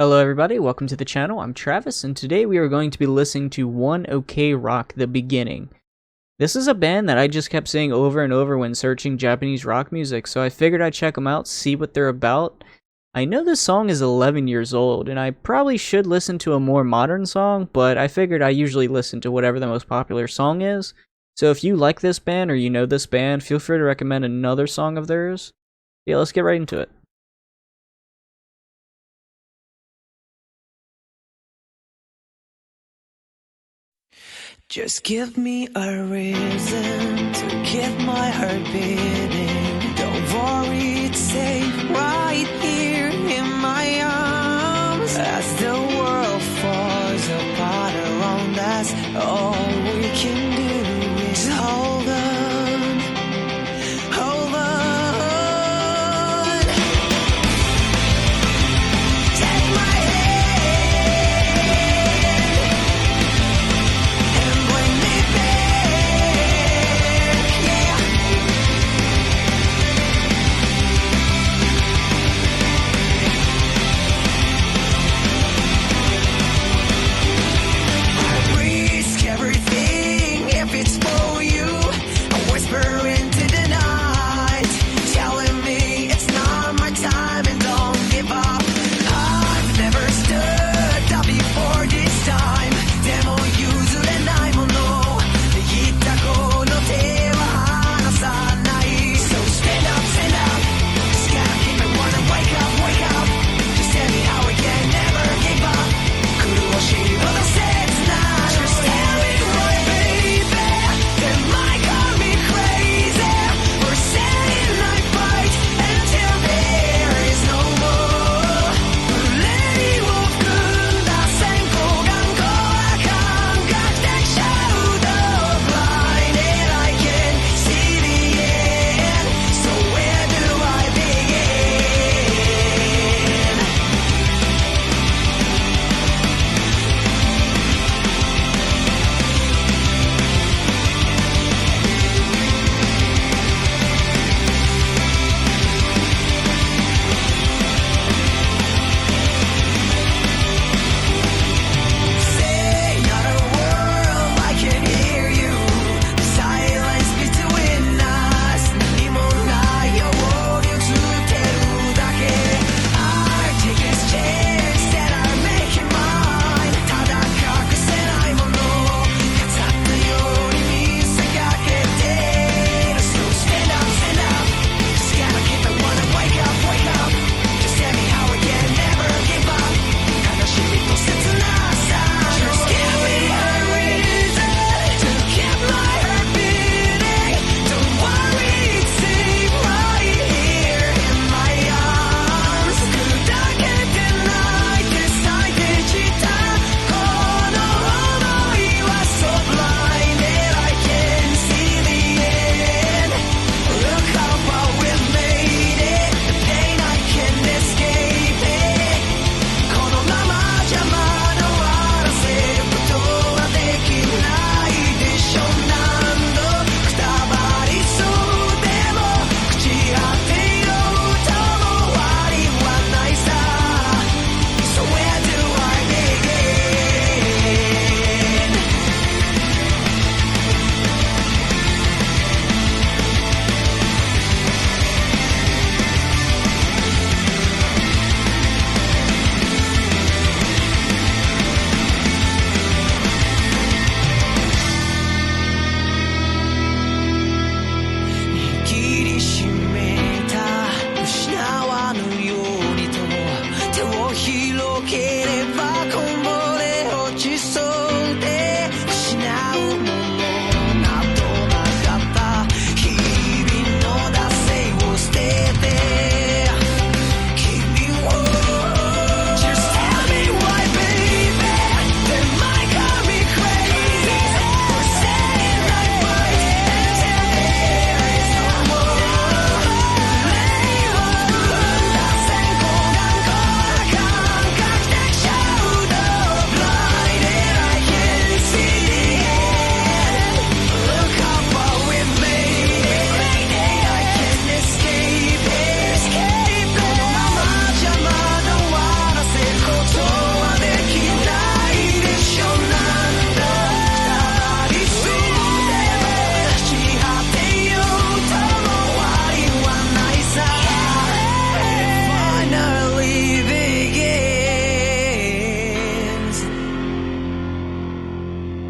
Hello everybody, welcome to the channel. I'm Travis, and today we are going to be listening to One OK Rock: The Beginning. This is a band that I just kept saying over and over when searching Japanese rock music, so I figured I'd check them out, see what they're about. I know this song is 11 years old, and I probably should listen to a more modern song, but I figured I usually listen to whatever the most popular song is. So if you like this band or you know this band, feel free to recommend another song of theirs. Yeah, let's get right into it. Just give me a reason to keep my heart beating. Don't worry, it's safe right here in my arms. As the world falls apart around us, all we can do is hold on, hold on. Take my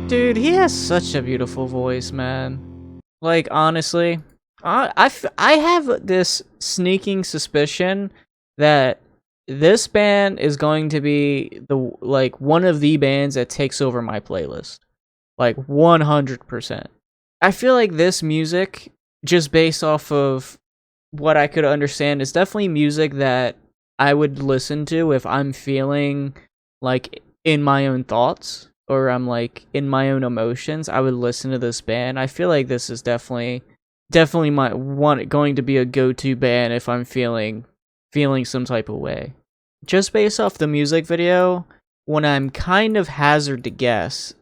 Dude, he has such a beautiful voice, man. Like, honestly, I have this sneaking suspicion that this band is going to be one of the bands that takes over my playlist. Like 100%. I feel like this music, just based off of what I could understand, is definitely music that I would listen to if I'm feeling like in my own thoughts or I'm like in my own emotions. I would listen to this band. I feel like this is definitely my one going to be a go-to band if I'm feeling some type of way. Just based off the music video, what I'm kind of hazard to guess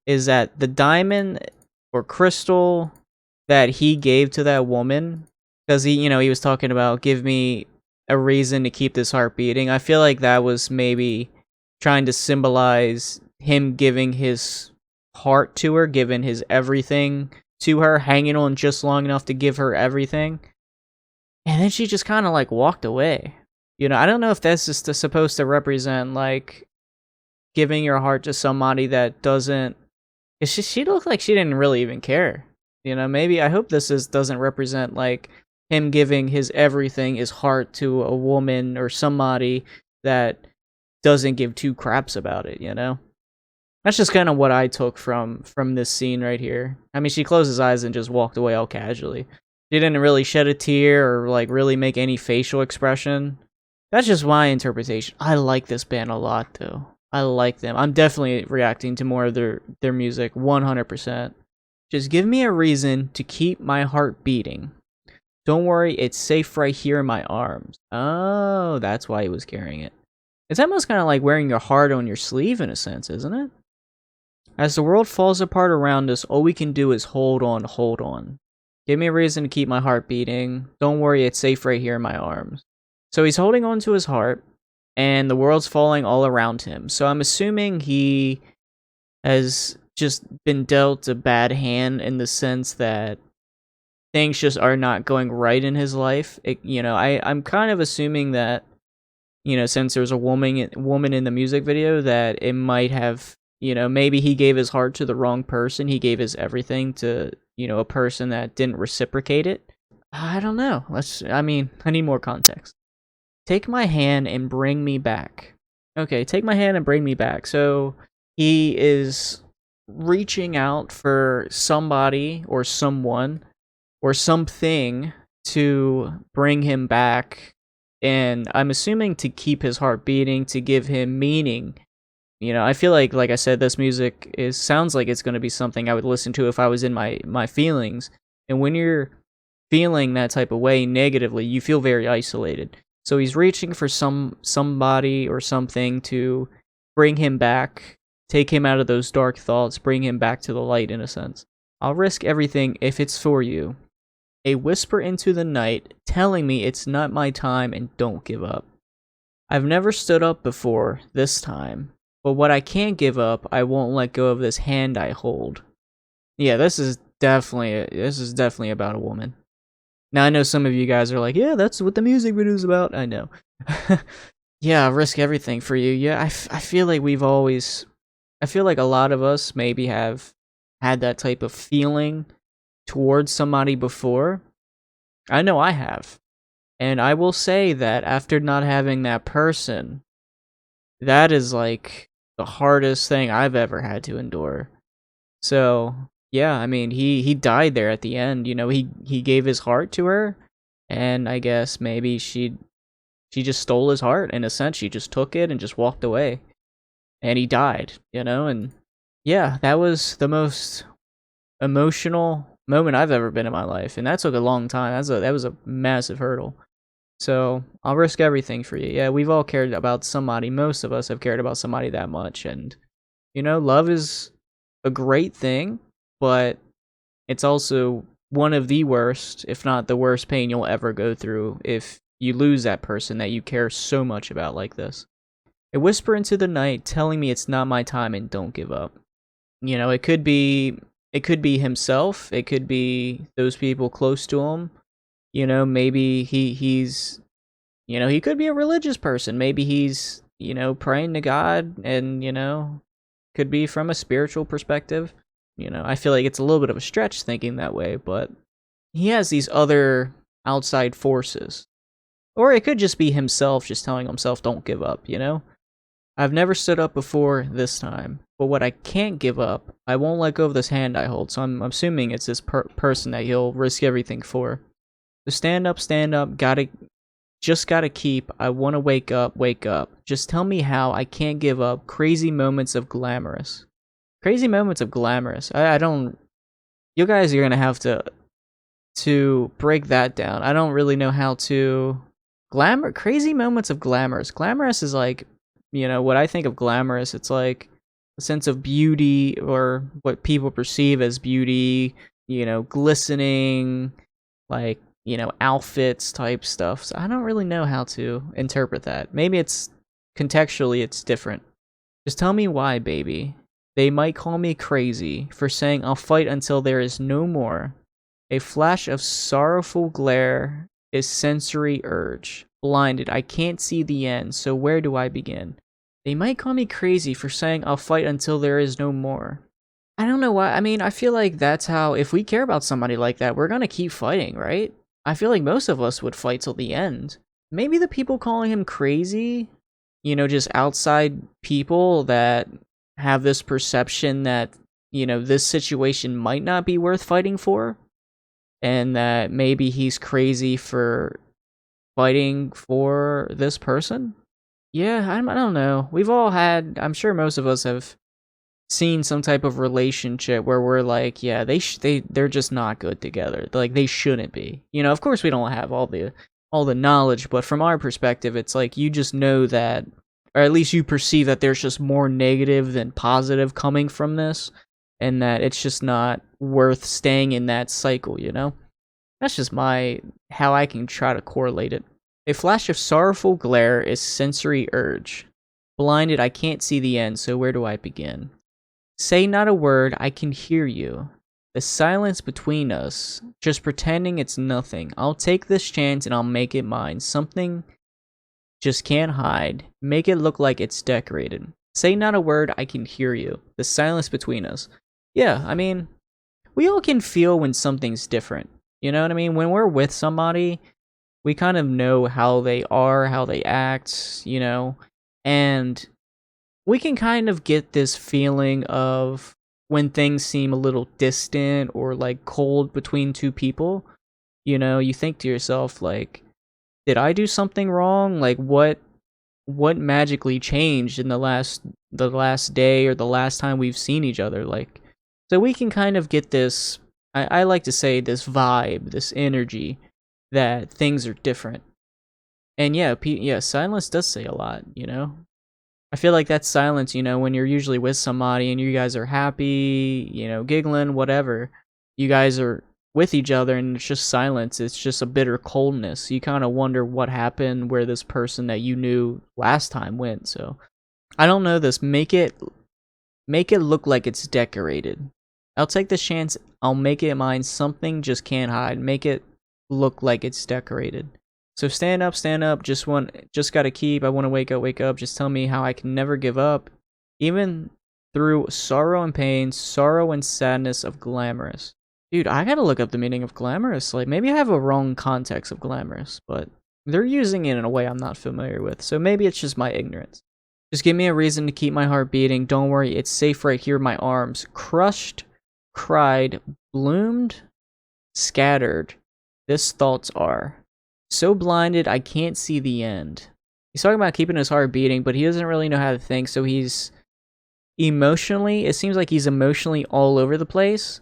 is that the diamond or crystal that he gave to that woman, because he was talking about give me a reason to keep this heart beating. I feel like that was maybe trying to symbolize him giving his heart to her, giving his everything to her, hanging on just long enough to give her everything. And then she just kind of like walked away. I don't know if that's just supposed to represent like giving your heart to somebody that doesn't. She looked like she didn't really even care. Maybe I hope doesn't represent like him giving his everything, his heart to a woman or somebody that doesn't give two craps about it. That's just kind of what I took from this scene right here. I mean, she closed his eyes and just walked away all casually. She didn't really shed a tear or like really make any facial expression. That's just my interpretation. I like this band a lot though. I like them. I'm definitely reacting to more of their music 100%. Just give me a reason to keep my heart beating. Don't worry, it's safe right here in my arms. Oh, that's why he was carrying it. It's almost kind of like wearing your heart on your sleeve in a sense, isn't it? As the world falls apart around us, all we can do is hold on, hold on. Give me a reason to keep my heart beating. Don't worry, it's safe right here in my arms. So he's holding on to his heart, and the world's falling all around him. So I'm assuming he has just been dealt a bad hand in the sense that things just are not going right in his life. I'm kind of assuming that, since there's a woman in the music video, that it might have, maybe he gave his heart to the wrong person. He gave his everything to, a person that didn't reciprocate it. I don't know. I need more context. Take my hand and bring me back. Okay, take my hand and bring me back. So he is reaching out for somebody or someone or something to bring him back. And I'm assuming to keep his heart beating, to give him meaning. I feel like I said, this music sounds like it's going to be something I would listen to if I was in my feelings. And when you're feeling that type of way negatively, you feel very isolated. So he's reaching for somebody or something to bring him back, take him out of those dark thoughts, bring him back to the light in a sense. I'll risk everything if it's for you. A whisper into the night telling me it's not my time and don't give up. I've never stood up before this time, but what I can't give up, I won't let go of this hand I hold. Yeah, this is definitely about a woman. Now, I know some of you guys are like, yeah, that's what the music video is about. I know. Yeah, I'll risk everything for you. Yeah, I feel like I feel like a lot of us maybe have had that type of feeling towards somebody before. I know I have. And I will say that after not having that person, that is like the hardest thing I've ever had to endure. So, yeah, I mean, he died there at the end. He gave his heart to her, and I guess maybe she just stole his heart in a sense. She just took it and just walked away, and he died. And yeah, that was the most emotional moment I've ever been in my life, and that took a long time. That was a massive hurdle. So I'll risk everything for you. Yeah, we've all cared about somebody. Most of us have cared about somebody that much, and love is a great thing, but it's also one of the worst, if not the worst pain you'll ever go through if you lose that person that you care so much about like this. A whisper into the night telling me it's not my time and don't give up. It could be himself, it could be those people close to him. Maybe he's he could be a religious person. Maybe he's praying to God and could be from a spiritual perspective. I feel like it's a little bit of a stretch thinking that way, but he has these other outside forces. Or it could just be himself just telling himself, don't give up. I've never stood up before this time, but what I can't give up, I won't let go of this hand I hold, so I'm assuming it's this person that he'll risk everything for. So stand up, gotta keep, I wanna wake up. Just tell me how, I can't give up, crazy moments of glamorous. Crazy moments of glamorous. I don't, you guys are gonna have to break that down. I don't really know how to, crazy moments of glamorous. Glamorous is like, what I think of glamorous, it's like a sense of beauty or what people perceive as beauty, glistening, like, outfits type stuff. So I don't really know how to interpret that. Maybe it's contextually it's different. Just tell me why, baby. They might call me crazy for saying I'll fight until there is no more. A flash of sorrowful glare is sensory urge. Blinded, I can't see the end, so where do I begin? They might call me crazy for saying I'll fight until there is no more. I don't know why. I mean, I feel like that's how, if we care about somebody like that, we're gonna keep fighting, right? I feel like most of us would fight till the end. Maybe the people calling him crazy, just outside people that have this perception that, this situation might not be worth fighting for, and that maybe he's crazy for fighting for this person. Yeah, I don't know. We've all had, I'm sure most of us have seen some type of relationship where we're like, yeah, they're just not good together. Like, they shouldn't be. Of course we don't have all the knowledge, but from our perspective, it's like you just know that, or at least you perceive that there's just more negative than positive coming from this, and that it's just not worth staying in that cycle, That's just how I can try to correlate it. A flash of sorrowful glare is sensory urge. Blinded, I can't see the end, so where do I begin? Say not a word, I can hear you. The silence between us, just pretending it's nothing. I'll take this chance and I'll make it mine. Something just can't hide. Make it look like it's decorated. Say not a word, I can hear you. The silence between us. Yeah, I mean, we all can feel when something's different. You know what I mean? When we're with somebody, we kind of know how they are, how they act, and we can kind of get this feeling of when things seem a little distant or like cold between two people. You think to yourself, like, did I do something wrong? Like, what magically changed in the last day or the last time we've seen each other? Like, so we can kind of get this, I like to say, this vibe, this energy that things are different. And yeah, silence does say a lot, I feel like that silence, when you're usually with somebody and you guys are happy, giggling, whatever, you guys are with each other and it's just silence. It's just a bitter coldness. You kind of wonder what happened, where this person that you knew last time went. So I don't know this. Make it look like it's decorated. I'll take the chance. I'll make it mine. Something just can't hide. Make it look like it's decorated. So stand up, just gotta keep, I wanna wake up, just tell me how I can never give up, even through sorrow and pain, sorrow and sadness of glamorous. Dude, I gotta look up the meaning of glamorous, like, maybe I have a wrong context of glamorous, but they're using it in a way I'm not familiar with, so maybe it's just my ignorance. Just give me a reason to keep my heart beating, don't worry, it's safe right here in my arms. Crushed, cried, bloomed, scattered, this thoughts are. So blinded, I can't see the end. He's talking about keeping his heart beating, but he doesn't really know how to think, so it seems like he's emotionally all over the place,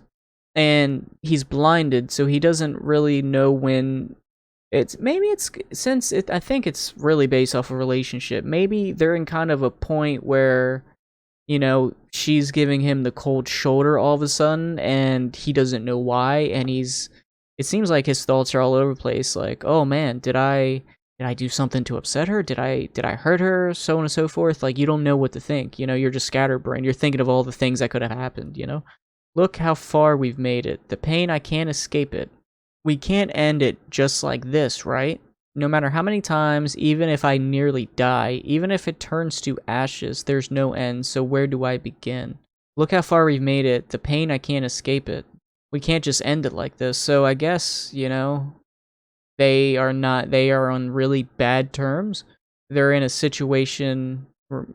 and he's blinded, so he doesn't really know when I think it's really based off a relationship. Maybe they're in kind of a point where, she's giving him the cold shoulder all of a sudden, and he doesn't know why, and it seems like his thoughts are all over the place, like, oh man, did I do something to upset her? Did I hurt her? So on and so forth. Like, you don't know what to think, you're just scatterbrained. You're thinking of all the things that could have happened, Look how far we've made it. The pain, I can't escape it. We can't end it just like this, right? no matter how many times, even if I nearly die, even if it turns to ashes, there's no end, so where do I begin? Look how far we've made it. The pain, I can't escape it. We can't just end it like this, so I guess, you know, they are on really bad terms. They're in a situation,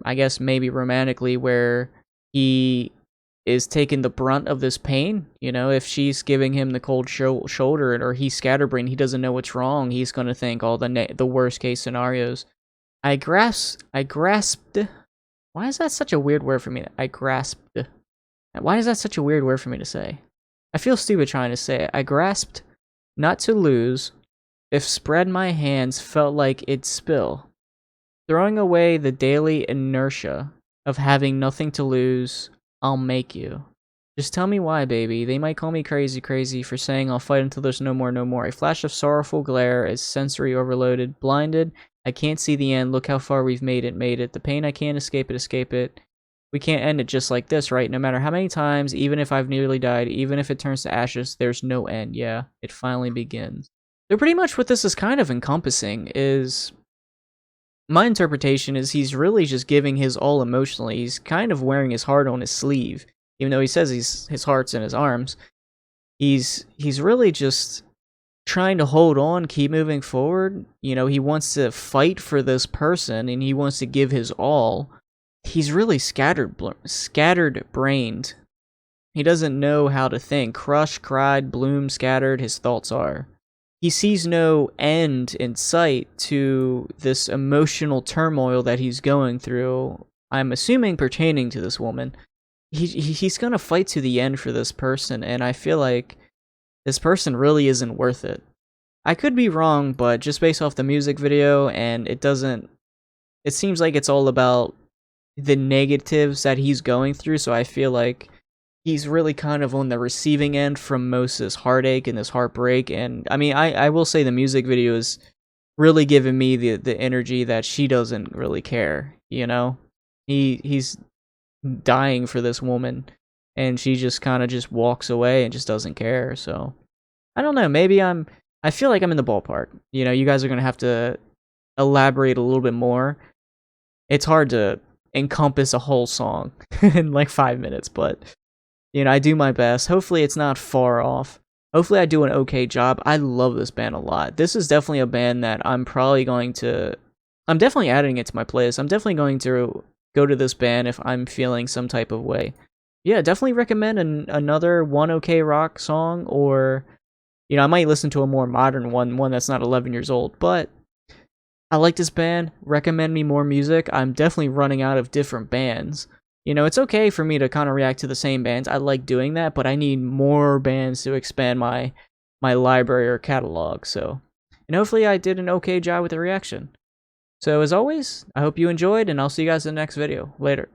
I guess maybe romantically, where he is taking the brunt of this pain. You know, if she's giving him the cold shoulder or he's scatterbrained, he doesn't know what's wrong. He's going to think all the worst case scenarios. I grasped. Why is that such a weird word for me? I grasped. Why is that such a weird word for me to say? I feel stupid trying to say it. I grasped not to lose. If spread my hands felt like it'd spill. Throwing away the daily inertia of having nothing to lose, I'll make you. Just tell me why, baby. They might call me crazy for saying I'll fight until there's no more. A flash of sorrowful glare is sensory overloaded. Blinded, I can't see the end. Look how far we've made it. The pain, I can't escape it. We can't end it just like this, right? No matter how many times, even if I've nearly died, even if it turns to ashes, there's no end. Yeah, it finally begins. So pretty much what this is kind of encompassing is, my interpretation is he's really just giving his all emotionally. He's kind of wearing his heart on his sleeve, even though he says his heart's in his arms. He's really just trying to hold on, keep moving forward. You know, he wants to fight for this person and he wants to give his all. He's really scattered brained. He doesn't know how to think. Crushed, cried, bloomed, scattered, his thoughts are. He sees no end in sight to this emotional turmoil that he's going through. I'm assuming pertaining to this woman. He's gonna fight to the end for this person, and I feel like this person really isn't worth it. I could be wrong, but just based off the music video, and it seems like it's all about the negatives that he's going through, so I feel like he's really kind of on the receiving end from Mosa's heartache and this heartbreak. And I mean, I will say the music video is really giving me the energy that she doesn't really care, you know? He's dying for this woman and she just kind of just walks away and just doesn't care. So I don't know, maybe I feel like I'm in the ballpark. You know, you guys are going to have to elaborate a little bit more. It's hard to encompass a whole song in like 5 minutes, but you know, I do my best. Hopefully it's not far off. Hopefully I do an okay job. I love this band a lot. This is definitely a band that I'm definitely adding it to my playlist. I'm definitely going to go to this band if I'm feeling some type of way. Yeah, definitely recommend another One OK Rock song, or, you know, I might listen to a more modern one that's not 11 years old, but I like this band. Recommend me more music. I'm definitely running out of different bands. You know, it's okay for me to kind of react to the same bands. I like doing that, but I need more bands to expand my library or catalog. So, and hopefully I did an okay job with the reaction. So as always, I hope you enjoyed, and I'll see you guys in the next video. Later.